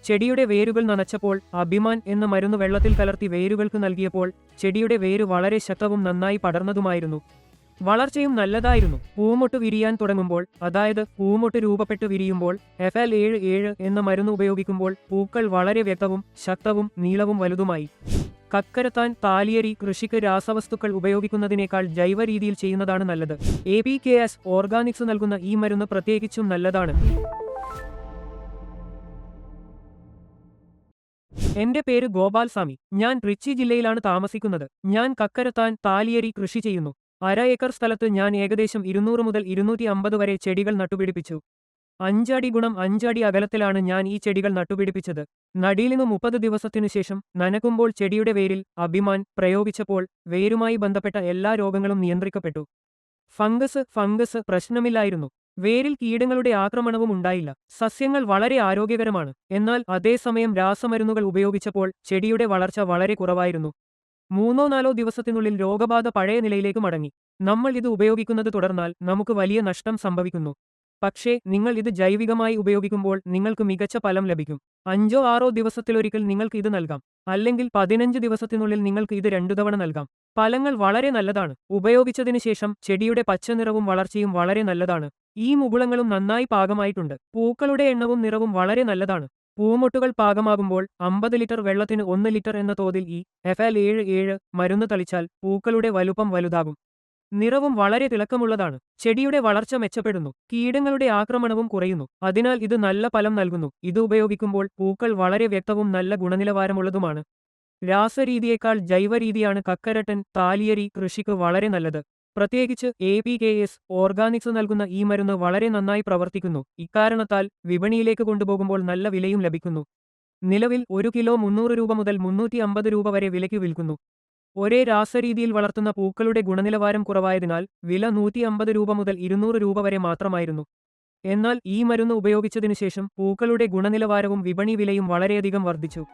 ചെടിയുടെ വേരുകൾ നനച്ചപ്പോൾ അഭിമാൻ എന്ന മരുന്ന് വെള്ളത്തിൽ കലർത്തി വേരുകൾക്ക് നൽകിയപ്പോൾ ചെടിയുടെ വേര് വളരെ ശക്തവും നന്നായി പടർന്നതുമായിരുന്നു. വളർച്ചയും നല്ലതായിരുന്നു. പൂമൊട്ട് വിരിയാൻ തുടങ്ങുമ്പോൾ, അതായത് പൂമൊട്ട് രൂപപ്പെട്ട് വിരിയുമ്പോൾ FL77 എന്ന മരുന്ന് ഉപയോഗിക്കുമ്പോൾ പൂക്കൾ വളരെ വ്യക്തവും ശക്തവും നീളവും വലുതുമായി. കക്കരത്താൻ താലിയരി കൃഷിക്ക് രാസവസ്തുക്കൾ ഉപയോഗിക്കുന്നതിനേക്കാൾ ജൈവ രീതിയിൽ ചെയ്യുന്നതാണ് നല്ലത്. APKS ഓർഗാനിക്സ് നൽകുന്ന ഈ മരുന്ന് പ്രത്യേകിച്ചും നല്ലതാണ്. എന്റെ പേര് ഗോപാൽസ്വാമി. ഞാൻ ട്രിച്ചി ജില്ലയിലാണ് താമസിക്കുന്നത്. ഞാൻ കക്കരത്താൻ താലിയരി കൃഷി ചെയ്യുന്നു. 1/2 ഏക്കർ സ്ഥലത്ത് ഞാൻ ഏകദേശം 200 മുതൽ 250 വരെ ചെടികൾ നട്ടുപിടിപ്പിച്ചു. 5 അടി × 5 അടി അകലത്തിലാണ് ഞാൻ ഈ ചെടികൾ നട്ടുപിടിപ്പിച്ചത്. നടീലിനു 30 ദിവസത്തിനു ശേഷം നനയ്ക്കുമ്പോൾ ചെടിയുടെ വേരിൽ അഭിമാൻ പ്രയോഗിച്ചപ്പോൾ വേരുമായി ബന്ധപ്പെട്ട എല്ലാ രോഗങ്ങളും നിയന്ത്രിക്കപ്പെട്ടു. ഫംഗസ് പ്രശ്നമില്ലായിരുന്നു. വേരിൽ കീടങ്ങളുടെ ആക്രമണവും ഉണ്ടായില്ല. സസ്യങ്ങൾ വളരെ ആരോഗ്യകരമാണ്. എന്നാൽ അതേസമയം രാസമരുന്നുകൾ ഉപയോഗിച്ചപ്പോൾ ചെടിയുടെ വളർച്ച വളരെ കുറവായിരുന്നു. 3-4 ദിവസത്തിനുള്ളിൽ രോഗബാധ പഴയ നിലയിലേക്ക് മടങ്ങി. നമ്മൾ ഇത് ഉപയോഗിക്കുന്നത് തുടർന്നാൽ നമുക്ക് വലിയ നഷ്ടം സംഭവിക്കുന്നു. പക്ഷേ നിങ്ങൾ ഇത് ജൈവികമായി ഉപയോഗിക്കുമ്പോൾ നിങ്ങൾക്ക് മികച്ച ഫലം ലഭിക്കും. 5-6 ദിവസത്തിലൊരിക്കൽ നിങ്ങൾക്ക് ഇത് നൽകാം. അല്ലെങ്കിൽ 15 ദിവസത്തിനുള്ളിൽ നിങ്ങൾക്ക് ഇത് 2 തവണ നൽകാം. ഫലങ്ങൾ വളരെ നല്ലതാണ്. ഉപയോഗിച്ചതിന് ശേഷം ചെടിയുടെ പച്ചനിറവും വളർച്ചയും വളരെ നല്ലതാണ്. ഈ മുകുളങ്ങളും നന്നായി പാകമായിട്ടുണ്ട്. പൂക്കളുടെ എണ്ണവും നിറവും വളരെ നല്ലതാണ്. പൂമൊട്ടുകൾ പാകമാകുമ്പോൾ 50 ലിറ്റർ വെള്ളത്തിന് 1 ലിറ്റർ എന്ന തോതിൽ ഈ FL77 മരുന്ന് തളിച്ചാൽ പൂക്കളുടെ വലുപ്പം വലുതാകും. നിറവും വളരെ തിളക്കമുള്ളതാണ്. ചെടിയുടെ വളർച്ച മെച്ചപ്പെടുന്നു. കീടങ്ങളുടെ ആക്രമണവും കുറയുന്നു. അതിനാൽ ഇത് നല്ല ഫലം നൽകുന്നു. ഇത് ഉപയോഗിക്കുമ്പോൾ പൂക്കൾ വളരെ വ്യക്തവും നല്ല ഗുണനിലവാരമുള്ളതുമാണ്. രാസരീതിയേക്കാൾ ജൈവരീതിയാണ് കക്കരട്ടൻ താലിയരി കൃഷിക്ക് വളരെ നല്ലത്. പ്രത്യേകിച്ച് APKS ഓർഗാനിക്സ് നൽകുന്ന ഈ മരുന്ന് വളരെ നന്നായി പ്രവർത്തിക്കുന്നു. ഇക്കാരണത്താൽ വിപണിയിലേക്ക് കൊണ്ടുപോകുമ്പോൾ നല്ല വിലയും ലഭിക്കുന്നു. നിലവിൽ 1 കിലോ 300 രൂപ മുതൽ 350 രൂപ വരെ വിലയ്ക്ക് വിൽക്കുന്നു. ഒരേ രാസരീതിയിൽ വളർത്തുന്ന പൂക്കളുടെ ഗുണനിലവാരം കുറവായതിനാൽ വില 150 രൂപ മുതൽ 200 രൂപ വരെ മാത്രമായിരുന്നു. എന്നാൽ ഈ മരുന്ന് ഉപയോഗിച്ചതിനുശേഷം പൂക്കളുടെ ഗുണനിലവാരവും വിപണി വിലയും വളരെയധികം വർദ്ധിച്ചു.